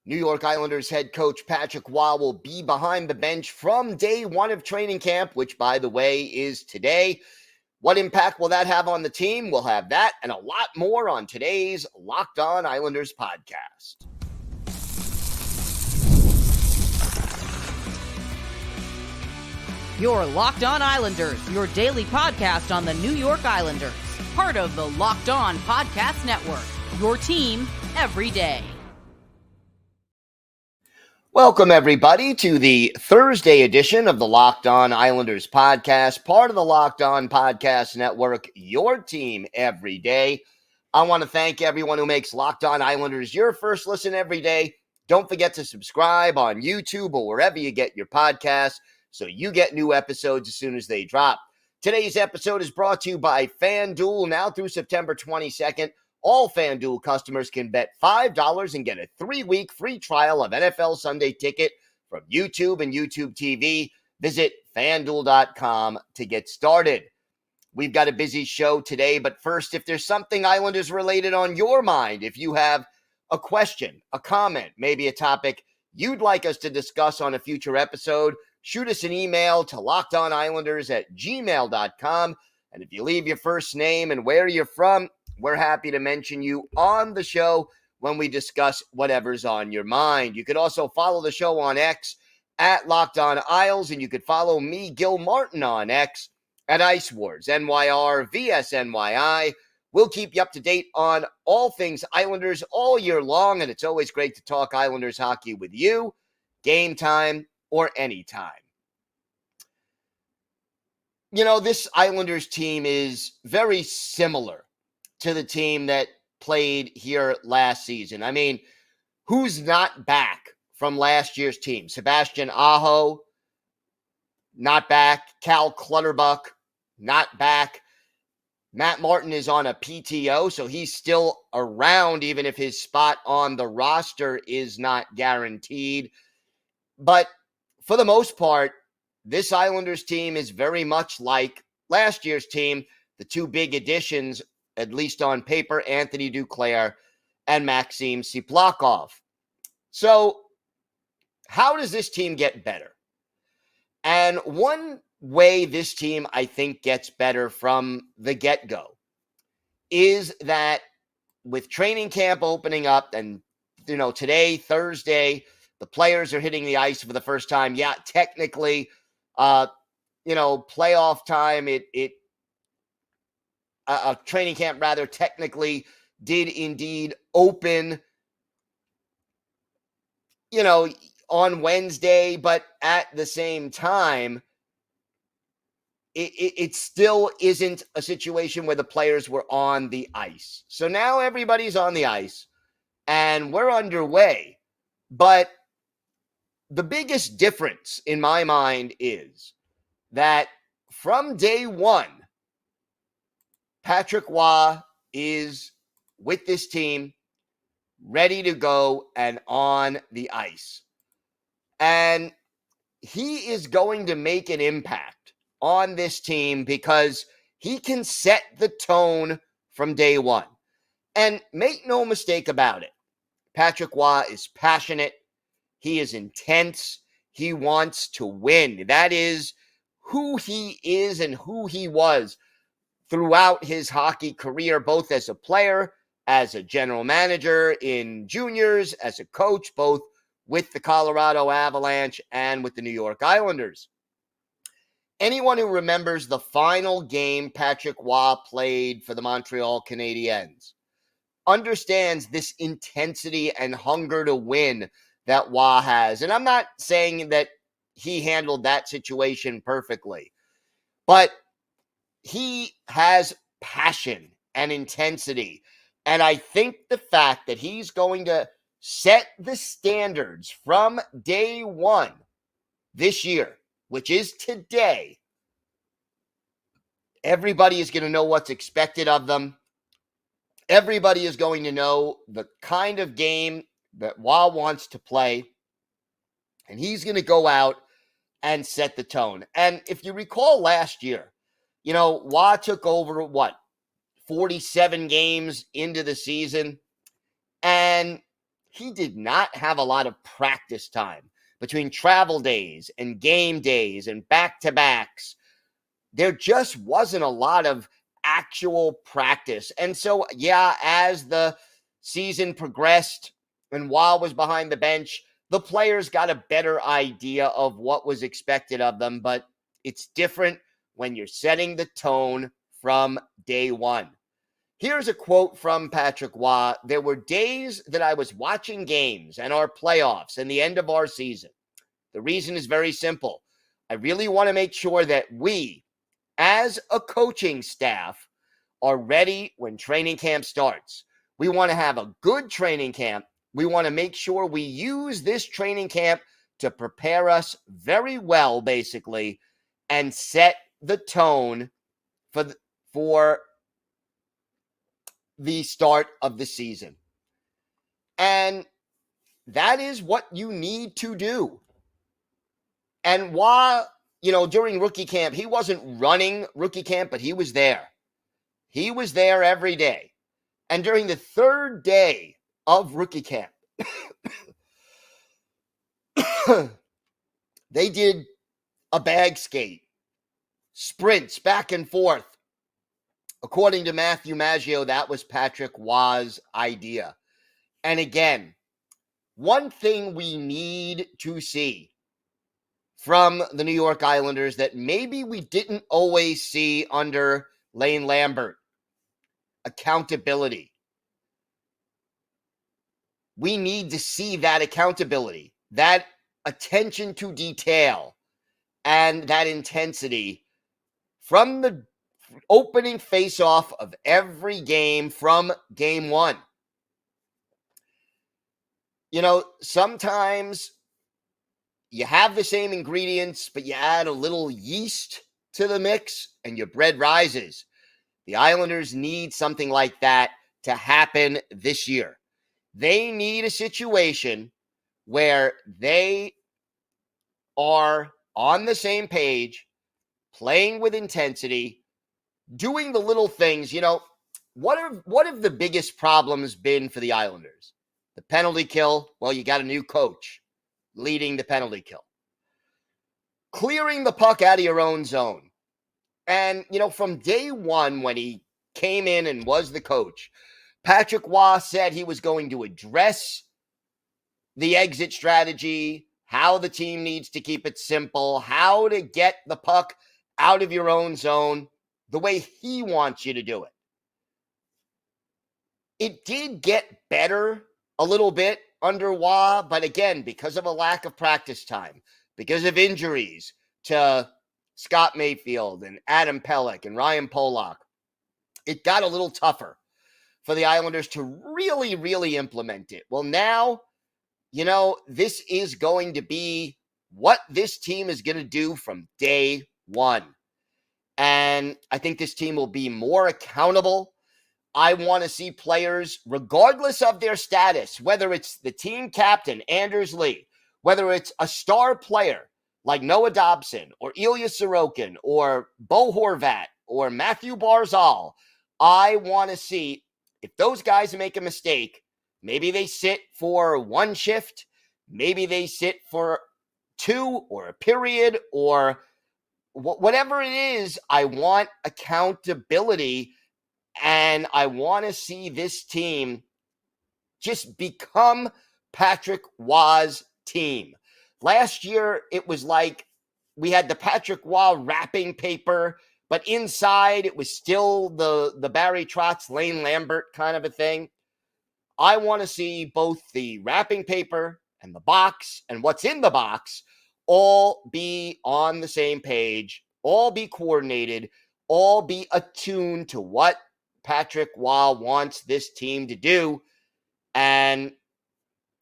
New York Islanders head coach Patrick Waugh will be behind the bench from day one of training camp, which, by the way, is today. What impact will that have on the team? We'll have that and a lot more on today's Locked On Islanders podcast. Your Locked On Islanders, your daily podcast on the New York Islanders. Part of the Locked On Podcast Network, your team every day. Welcome, everybody, to the Thursday edition of the Locked On Islanders podcast, part of the Locked On Podcast Network, your team every day. I want to thank everyone who makes Locked On Islanders your first listen every day. Don't forget to subscribe on YouTube or wherever you get your podcasts so you get new episodes as soon as they drop. Today's episode is brought to you by FanDuel. Now through September 22nd, all FanDuel customers can bet $5 and get a 3-week free trial of NFL Sunday Ticket from YouTube and YouTube TV. Visit FanDuel.com to get started. We've got a busy show today, but first, if there's something Islanders related on your mind, if you have a question, a comment, maybe a topic you'd like us to discuss on a future episode, shoot us an email to lockedonislanders@gmail.com. And if you leave your first name and where you're from, we're happy to mention you on the show when we discuss whatever's on your mind. You could also follow the show on X at Locked On Isles, and you could follow me, Gil Martin, on X at Ice Wars, NYR, VSNYI. We'll keep you up to date on all things Islanders all year long, and it's always great to talk Islanders hockey with you, game time or anytime. You know, this Islanders team is very similar to the team that played here last season. I mean, who's not back from last year's team? Sebastian Aho, not back. Cal Clutterbuck, not back. Matt Martin is on a PTO, so he's still around, even if his spot on the roster is not guaranteed. But for the most part, this Islanders team is very much like last year's team. The two big additions, at least on paper, Anthony Duclair and Maxim Siplakov. So how does this team get better? And one way this team, I think, gets better from the get-go is that with training camp opening up and, today, Thursday, the players are hitting the ice for the first time. Yeah, technically, playoff time, training camp rather technically did indeed open, on Wednesday, but at the same time, it still isn't a situation where the players were on the ice. So now everybody's on the ice and we're underway. But the biggest difference in my mind is that from day one, Patrick Waugh is with this team, ready to go and on the ice. And he is going to make an impact on this team because he can set the tone from day one. And make no mistake about it, Patrick Waugh is passionate. He is intense. He wants to win. That is who he is and who he was throughout his hockey career, both as a player, as a general manager in juniors, as a coach, both with the Colorado Avalanche and with the New York Islanders. Anyone who remembers the final game Patrick Waugh played for the Montreal Canadiens understands this intensity and hunger to win that Waugh has. And I'm not saying that he handled that situation perfectly, but he has passion and intensity. And I think the fact that he's going to set the standards from day one this year, which is today, everybody is going to know what's expected of them. Everybody is going to know the kind of game that Waugh wants to play. And he's going to go out and set the tone. And if you recall last year, Waugh took over, 47 games into the season. And he did not have a lot of practice time between travel days and game days and back-to-backs. There just wasn't a lot of actual practice. And so, yeah, as the season progressed and Waugh was behind the bench, the players got a better idea of what was expected of them. But it's different when you're setting the tone from day one. Here's a quote from Patrick Waugh. There were days that I was watching games and our playoffs and the end of our season. The reason is very simple. I really want to make sure that we, as a coaching staff, are ready when training camp starts. We want to have a good training camp. We want to make sure we use this training camp to prepare us very well, basically, and set the tone for the start of the season. And that is what you need to do. And while, during rookie camp, he wasn't running rookie camp, but he was there. He was there every day. And during the third day of rookie camp, they did a bag skate, sprints back and forth. According to Matthew Maggio, that was Patrick Waugh's idea. And again, one thing we need to see from the New York Islanders that maybe we didn't always see under Lane Lambert: accountability. We need to see that accountability, that attention to detail, and that intensity from the opening face-off of every game from game one. Sometimes you have the same ingredients, but you add a little yeast to the mix and your bread rises. The Islanders need something like that to happen this year. They need a situation where they are on the same page, playing with intensity, doing the little things. What have the biggest problems been for the Islanders? The penalty kill. Well, you got a new coach leading the penalty kill. Clearing the puck out of your own zone. And, from day one when he came in and was the coach, Patrick Waugh said he was going to address the exit strategy, how the team needs to keep it simple, how to get the puck out of your own zone the way he wants you to do it. It did get better a little bit under Waugh, but again, because of a lack of practice time, because of injuries to Scott Mayfield and Adam Pelech and Ryan Pollock, it got a little tougher for the Islanders to really, really implement it. Well, now, this is going to be what this team is going to do from day one. And I think this team will be more accountable. I want to see players, regardless of their status, whether it's the team captain, Anders Lee, whether it's a star player like Noah Dobson or Ilya Sorokin or Bo Horvat or Matthew Barzal. I want to see if those guys make a mistake, maybe they sit for one shift, maybe they sit for two or a period or whatever it is. I want accountability, and I want to see this team just become Patrick Waugh's team. Last year, it was like we had the Patrick Waugh wrapping paper, but inside it was still the Barry Trotz, Lane Lambert kind of a thing. I want to see both the wrapping paper and the box and what's in the box all be on the same page, all be coordinated, all be attuned to what Patrick Waugh wants this team to do. And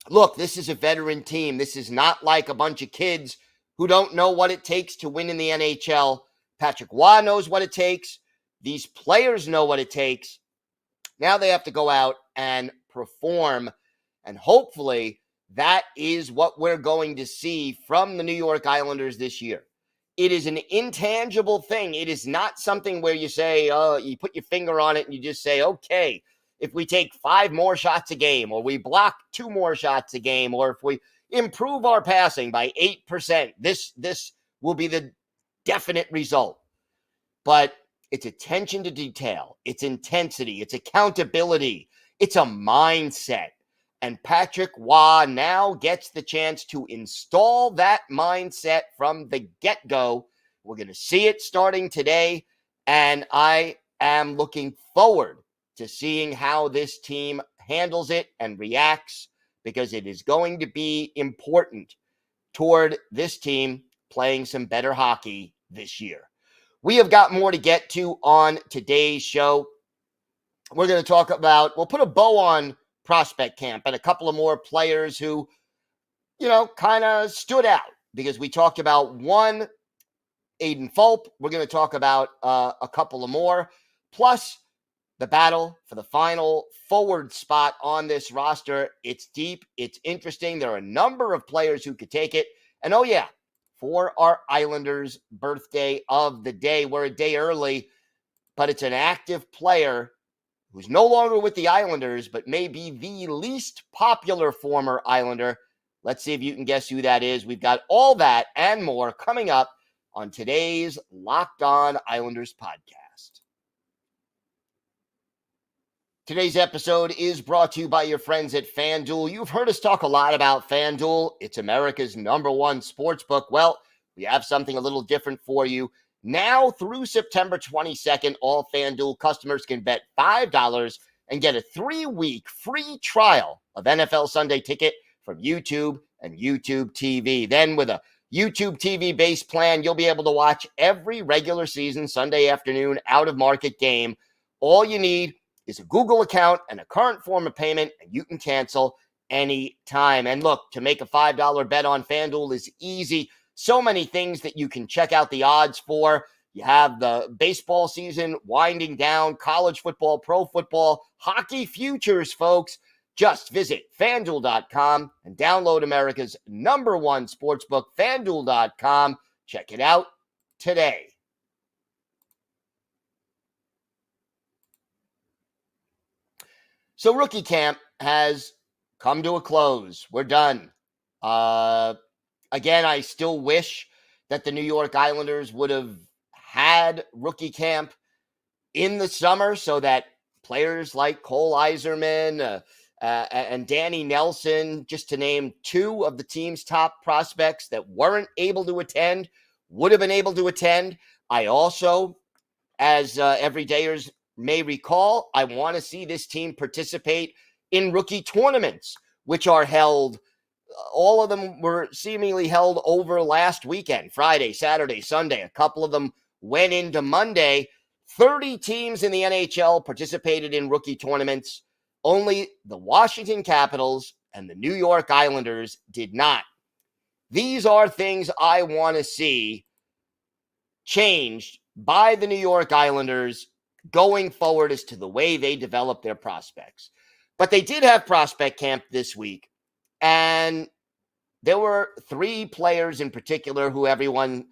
look, this is a veteran team. This is not like a bunch of kids who don't know what it takes to win in the NHL. Patrick Waugh knows what it takes. These players know what it takes. Now they have to go out and perform. And hopefully that is what we're going to see from the New York Islanders this year. It is an intangible thing. It is not something where you say, you put your finger on it and you just say, okay, if we take 5 more shots a game, or we block 2 more shots a game, or if we improve our passing by 8%, this will be the definite result. But it's attention to detail, it's intensity, it's accountability, it's a mindset. And Patrick Waugh now gets the chance to install that mindset from the get-go. We're going to see it starting today, and I am looking forward to seeing how this team handles it and reacts, because it is going to be important toward this team playing some better hockey this year. We have got more to get to on today's show. We're going to talk about, we'll put a bow on prospect camp and a couple of more players who, kind of stood out, because we talked about one, Aiden Fulp. We're going to talk about a couple of more, plus the battle for the final forward spot on this roster. It's deep. It's interesting. There are a number of players who could take it. And oh yeah, for our Islanders' birthday of the day, we're a day early, but it's an active player who's no longer with the Islanders, but may be the least popular former Islander. Let's see if you can guess who that is. We've got all that and more coming up on today's Locked On Islanders podcast. Today's episode is brought to you by your friends at FanDuel. You've heard us talk a lot about FanDuel. It's America's #1 sportsbook. Well, we have something a little different for you. Now through September 22nd, all FanDuel customers can bet $5 and get a 3-week free trial of NFL Sunday Ticket from YouTube and YouTube TV. Then with a YouTube TV-based plan, you'll be able to watch every regular season Sunday afternoon out-of-market game. All you need is a Google account and a current form of payment, and you can cancel anytime. And look, to make a $5 bet on FanDuel is easy. So many things that you can check out the odds for. You have the baseball season winding down, college football, pro football, hockey futures, folks. Just visit FanDuel.com and download America's #1 sportsbook, FanDuel.com. Check it out today. So rookie camp has come to a close. We're done. Again, I still wish that the New York Islanders would have had rookie camp in the summer so that players like Cole Yzerman and Danny Nelson, just to name 2 of the team's top prospects that weren't able to attend, would have been able to attend. I also, as everydayers may recall, I want to see this team participate in rookie tournaments, which are held. All of them were seemingly held over last weekend, Friday, Saturday, Sunday. A couple of them went into Monday. 30 teams in the NHL participated in rookie tournaments. Only the Washington Capitals and the New York Islanders did not. These are things I want to see changed by the New York Islanders going forward as to the way they develop their prospects. But they did have prospect camp this week, and there were 3 players in particular who everyone,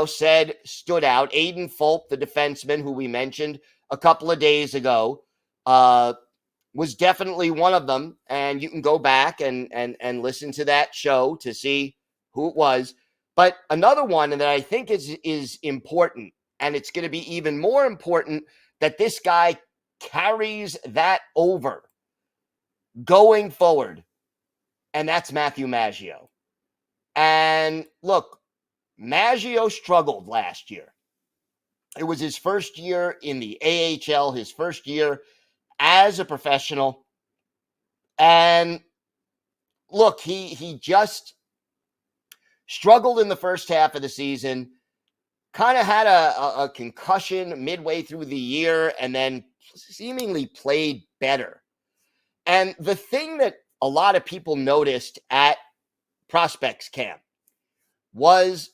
said stood out. Aiden Fulp, the defenseman who we mentioned a couple of days ago, was definitely one of them. And you can go back and listen to that show to see who it was. But another one that I think is important, and it's going to be even more important that this guy carries that over going forward, and that's Matthew Maggio. And look, Maggio struggled last year. It was his first year in the AHL, his first year as a professional. And look, he just struggled in the first half of the season, kind of had a concussion midway through the year, and then seemingly played better. And the thing that a lot of people noticed at prospects camp was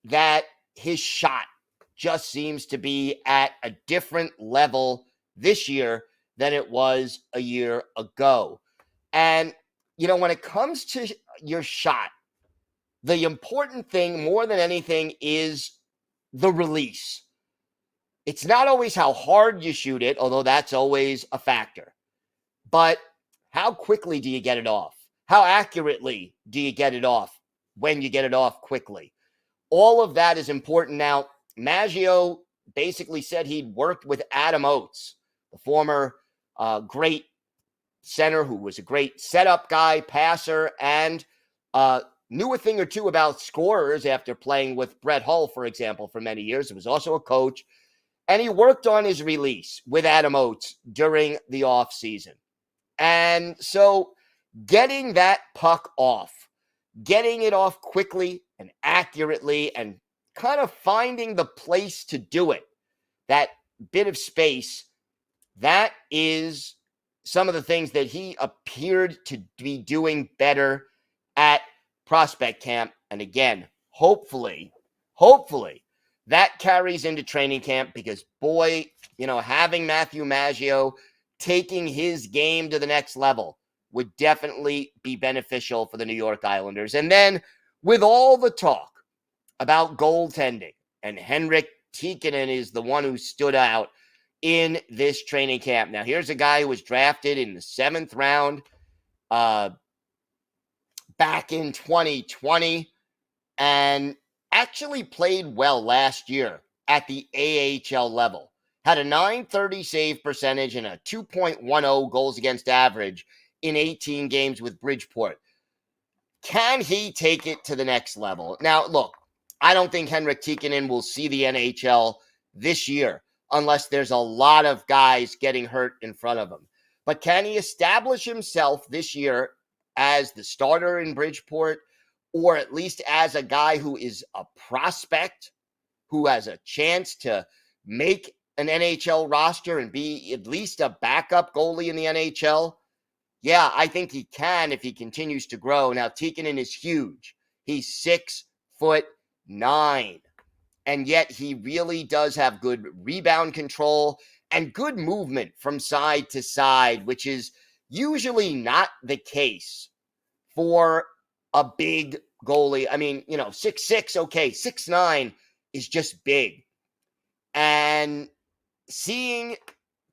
that his shot just seems to be at a different level this year than it was a year ago. And, when it comes to your shot, the important thing more than anything is the release. It's not always how hard you shoot it, although that's always a factor. But how quickly do you get it off? How accurately do you get it off when you get it off quickly? All of that is important. Now, Maggio basically said he'd worked with Adam Oates, the former great center who was a great setup guy, passer, and knew a thing or two about scorers after playing with Brett Hull, for example, for many years. He was also a coach. And he worked on his release with Adam Oates during the offseason. And so getting that puck off, getting it off quickly and accurately, and kind of finding the place to do it, that bit of space, that is some of the things that he appeared to be doing better at prospect camp. And again, hopefully, that carries into training camp because, boy, having Matthew Maggio taking his game to the next level would definitely be beneficial for the New York Islanders. And then with all the talk about goaltending, and Henrik Tikkanen is the one who stood out in this training camp. Now, here's a guy who was drafted in the 7th round back in 2020 and actually played well last year at the AHL level. Had a .930 save percentage and a 2.10 goals against average in 18 games with Bridgeport. Can he take it to the next level? Now, look, I don't think Henrik Tikkanen will see the NHL this year unless there's a lot of guys getting hurt in front of him. But can he establish himself this year as the starter in Bridgeport, or at least as a guy who is a prospect, who has a chance to make an NHL roster and be at least a backup goalie in the NHL? Yeah, I think he can if he continues to grow. Now, Tikkanen is huge. He's 6'9", and yet he really does have good rebound control and good movement from side to side, which is usually not the case for a big goalie. I mean, 6'6", okay, 6'9" is just big. And seeing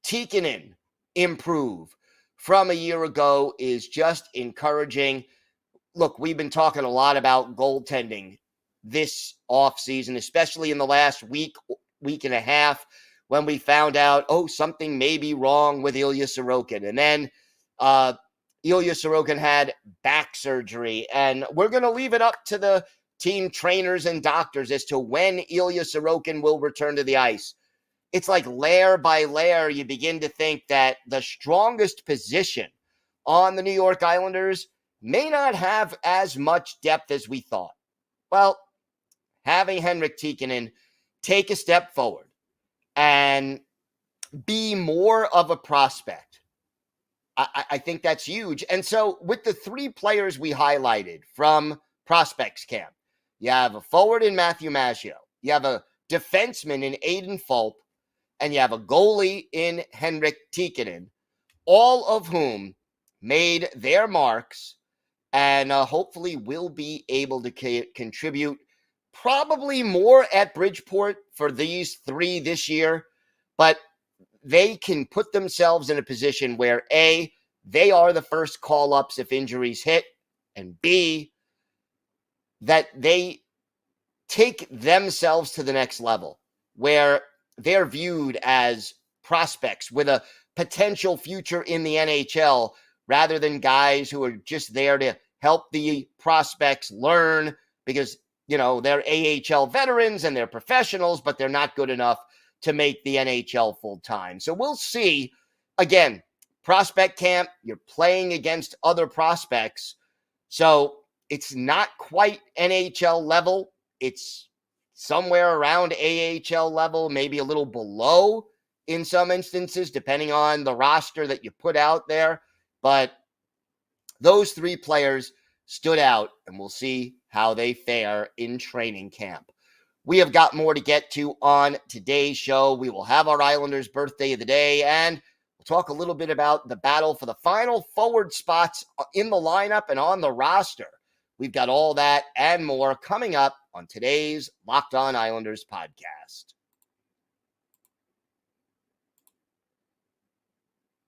Tikkanen improve from a year ago is just encouraging. Look, we've been talking a lot about goaltending this offseason, especially in the last week and a half, when we found out, something may be wrong with Ilya Sorokin. And then Ilya Sorokin had back surgery. And we're going to leave it up to the team trainers and doctors as to when Ilya Sorokin will return to the ice. It's like layer by layer, you begin to think that the strongest position on the New York Islanders may not have as much depth as we thought. Well, having Henrik Tikkanen take a step forward and be more of a prospect, I think that's huge. And so with the 3 players we highlighted from prospects camp, you have a forward in Matthew Maggio, you have a defenseman in Aiden Fulp, and you have a goalie in Henrik Tikkanen, all of whom made their marks and hopefully will be able to contribute probably more at Bridgeport for these 3 this year, but they can put themselves in a position where A, they are the first call-ups if injuries hit, and B, that they take themselves to the next level where they're viewed as prospects with a potential future in the NHL rather than guys who are just there to help the prospects learn because, they're AHL veterans and they're professionals, but they're not good enough to make the NHL full time. So we'll see. Again, prospect camp, you're playing against other prospects. So it's not quite NHL level. It's somewhere around AHL level, maybe a little below in some instances, depending on the roster that you put out there. But those 3 players stood out, and we'll see how they fare in training camp. We have got more to get to on today's show. We will have our Islanders birthday of the day, and we'll talk a little bit about the battle for the final forward spots in the lineup and on the roster. We've got all that and more coming up on today's Locked On Islanders podcast.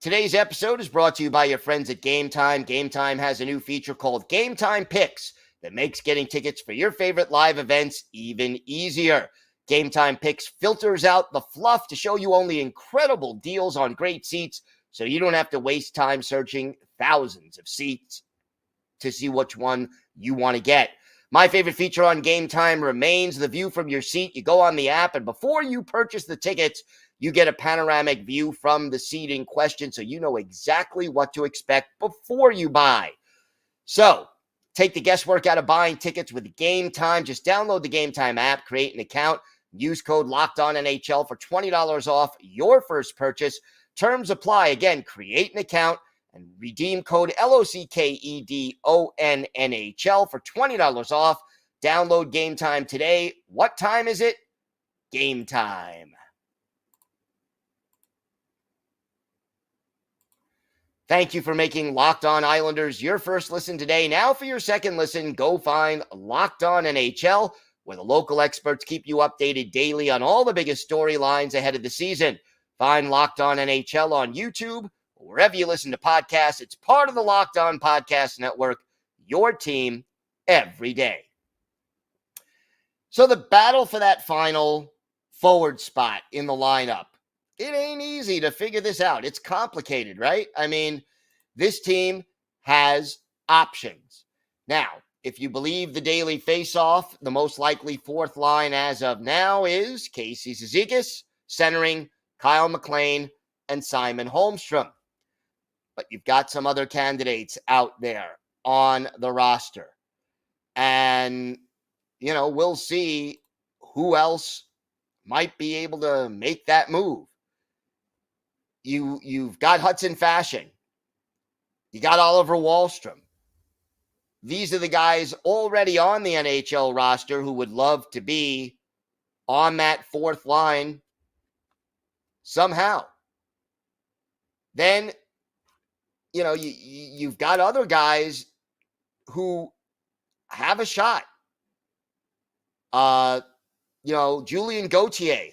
Today's episode is brought to you by your friends at Game Time. Game Time has a new feature called Game Time Picks that makes getting tickets for your favorite live events even easier. Game Time Picks filters out the fluff to show you only incredible deals on great seats, so you don't have to waste time searching thousands of seats to see which one you want to get. My favorite feature on Game Time remains the view from your seat. You go on the app, and before you purchase the tickets, you get a panoramic view from the seat in question, so you know exactly what to expect before you buy. So, take the guesswork out of buying tickets with Game Time. Just download the Game Time app, create an account, use code LOCKEDONNHL for $20 off your first purchase. Terms apply. Again, create an account and redeem code LOCKEDONNHL for $20 off. Download Game Time today. What time is it? Game time. Thank you for making Locked On Islanders your first listen today. Now for your second listen, go find Locked On NHL, where the local experts keep you updated daily on all the biggest storylines ahead of the season. Find Locked On NHL on YouTube or wherever you listen to podcasts. It's part of the Locked On Podcast Network, your team every day. So the battle for that final forward spot in the lineup, it ain't easy to figure this out. It's complicated, right? I mean, this team has options. Now, if you believe the daily face-off, the most likely fourth line as of now is Casey Cizikas, centering Kyle McLean and Simon Holmstrom. But you've got some other candidates out there on the roster. And, you know, we'll see who else might be able to make that move. You've got Hudson Fasching. You got Oliver Wahlstrom. These are the guys already on the NHL roster who would love to be on that fourth line somehow. Then, you know, you've got other guys who have a shot. You know, Julien Gauthier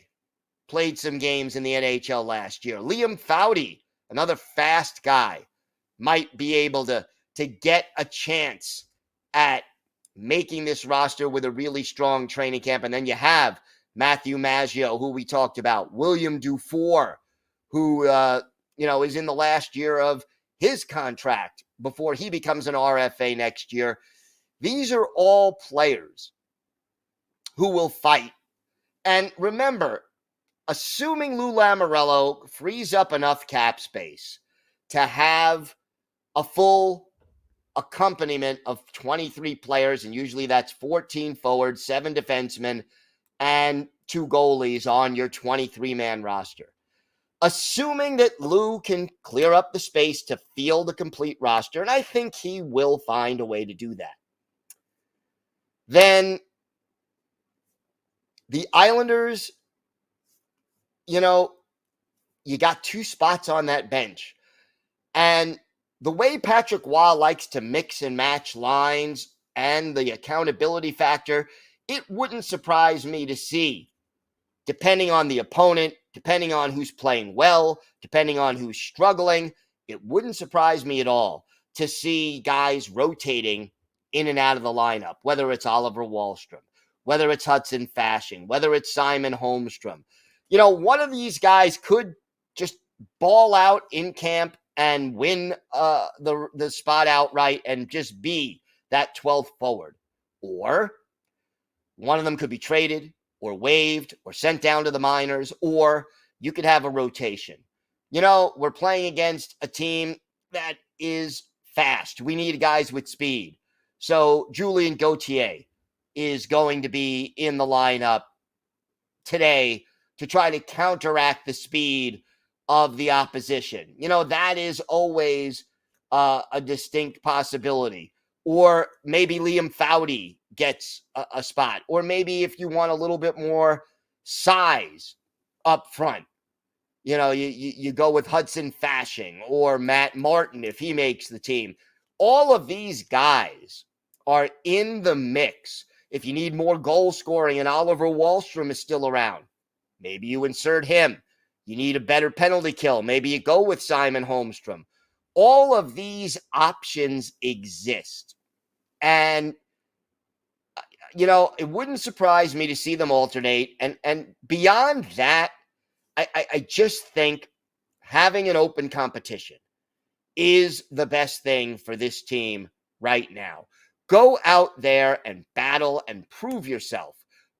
played some games in the NHL last year. Liam Foudy, another fast guy, might be able to get a chance at making this roster with a really strong training camp. And then you have Matthew Maggio, who we talked about, William Dufour, who, you know, is in the last year of his contract before he becomes an RFA next year. These are all players who will fight. And remember, assuming Lou Lamoriello frees up enough cap space to have a full accompaniment of 23 players, and usually that's 14 forwards, 7 defensemen, and 2 goalies on your 23-man roster. Assuming that Lou can clear up the space to field a complete roster, and I think he will find a way to do that, then the Islanders, you know, you got 2 spots on that bench. And the way Patrick Roy likes to mix and match lines and the accountability factor, it wouldn't surprise me to see, depending on the opponent, depending on who's playing well, depending on who's struggling, it wouldn't surprise me at all to see guys rotating in and out of the lineup, whether it's Oliver Wahlstrom, whether it's Hudson Fasching, whether it's Simon Holmstrom. You know, one of these guys could just ball out in camp and win the spot outright and just be that 12th forward. Or one of them could be traded or waived or sent down to the minors, or you could have a rotation. You know, we're playing against a team that is fast. We need guys with speed. So Julien Gauthier is going to be in the lineup today to try to counteract the speed of the opposition. You know, that is always a distinct possibility. Or maybe Liam Foudy gets a spot. Or maybe if you want a little bit more size up front, you know, you go with Hudson Fasching or Matt Martin if he makes the team. All of these guys are in the mix. If you need more goal scoring and Oliver Wahlstrom is still around, maybe you insert him. You need a better penalty kill. Maybe you go with Simon Holmstrom. All of these options exist. And, it wouldn't surprise me to see them alternate. And beyond that, I just think having an open competition is the best thing for this team right now. Go out there and battle and prove yourself.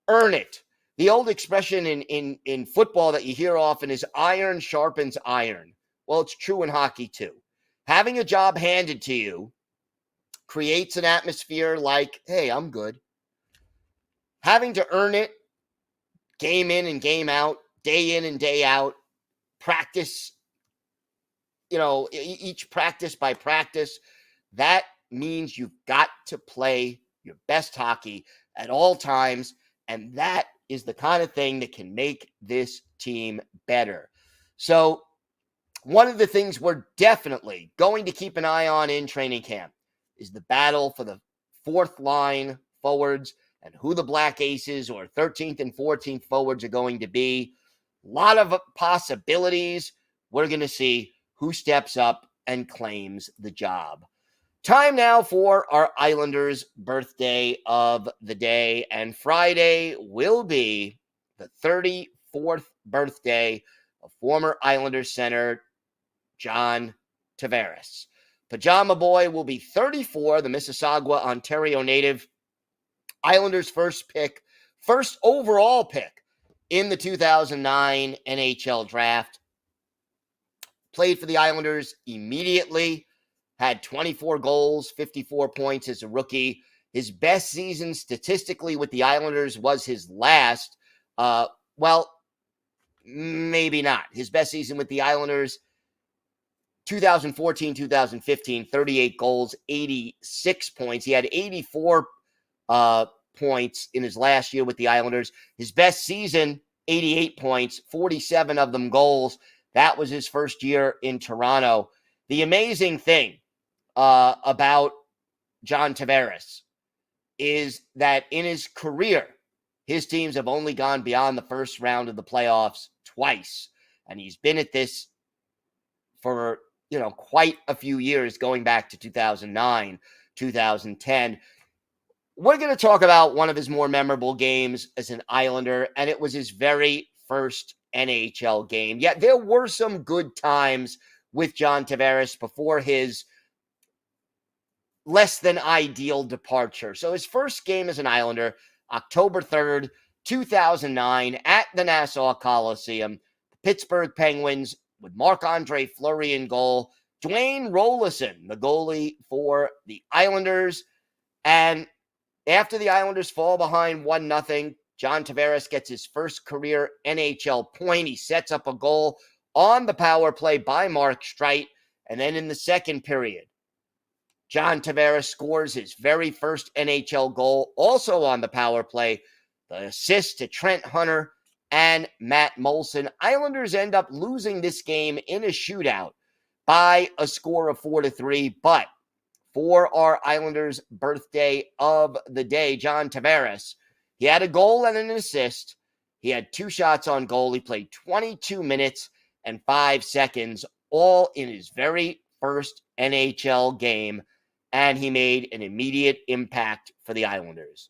Earn it. The old expression in football that you hear often is iron sharpens iron. Well, it's true in hockey too. Having a job handed to you creates an atmosphere like, hey, I'm good. Having to earn it, game in and game out, day in and day out, practice, each practice by practice, that means you've got to play your best hockey at all times. And that is the kind of thing that can make this team better. So one of the things we're definitely going to keep an eye on in training camp is the battle for the fourth line forwards and who the Black Aces or 13th and 14th forwards are going to be. A lot of possibilities. We're going to see who steps up and claims the job. Time now for our Islanders' birthday of the day, and Friday will be the 34th birthday of former Islanders center John Tavares. Pajama Boy will be 34, the Mississauga, Ontario native. Islanders' first overall pick in the 2009 NHL draft. Played for the Islanders immediately. Had 24 goals, 54 points as a rookie. His best season statistically with the Islanders was his last. Well, maybe not. His best season with the Islanders, 2014-2015, 38 goals, 86 points. He had 84 points in his last year with the Islanders. His best season, 88 points, 47 of them goals. That was his first year in Toronto. The amazing thing about John Tavares is that in his career, his teams have only gone beyond the first round of the playoffs twice. And he's been at this for, quite a few years, going back to 2009, 2010. We're going to talk about one of his more memorable games as an Islander, and it was his very first NHL game. Yet there were some good times with John Tavares before his less than ideal departure. So his first game as an Islander, October 3rd, 2009, at the Nassau Coliseum. The Pittsburgh Penguins with Marc-Andre Fleury in goal. Dwayne Rollason, the goalie for the Islanders. And after the Islanders fall behind 1-0, John Tavares gets his first career NHL point. He sets up a goal on the power play by Mark Streit. And then in the second period, John Tavares scores his very first NHL goal, also on the power play. The assist to Trent Hunter and Matt Molson. Islanders end up losing this game in a shootout by a score of 4-3. But for our Islanders' birthday of the day, John Tavares, he had a goal and an assist. He had 2 shots on goal. He played 22 minutes and 5 seconds, all in his very first NHL game. And he made an immediate impact for the Islanders.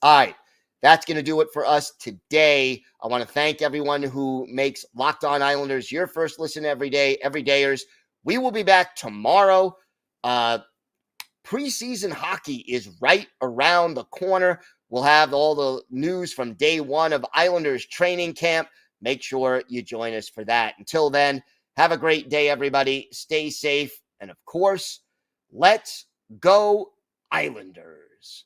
All right, that's going to do it for us today. I want to thank everyone who makes Locked On Islanders your first listen every day, everydayers. We will be back tomorrow. Preseason hockey is right around the corner. We'll have all the news from day one of Islanders training camp. Make sure you join us for that. Until then, have a great day, everybody. Stay safe. And of course, let's go Islanders.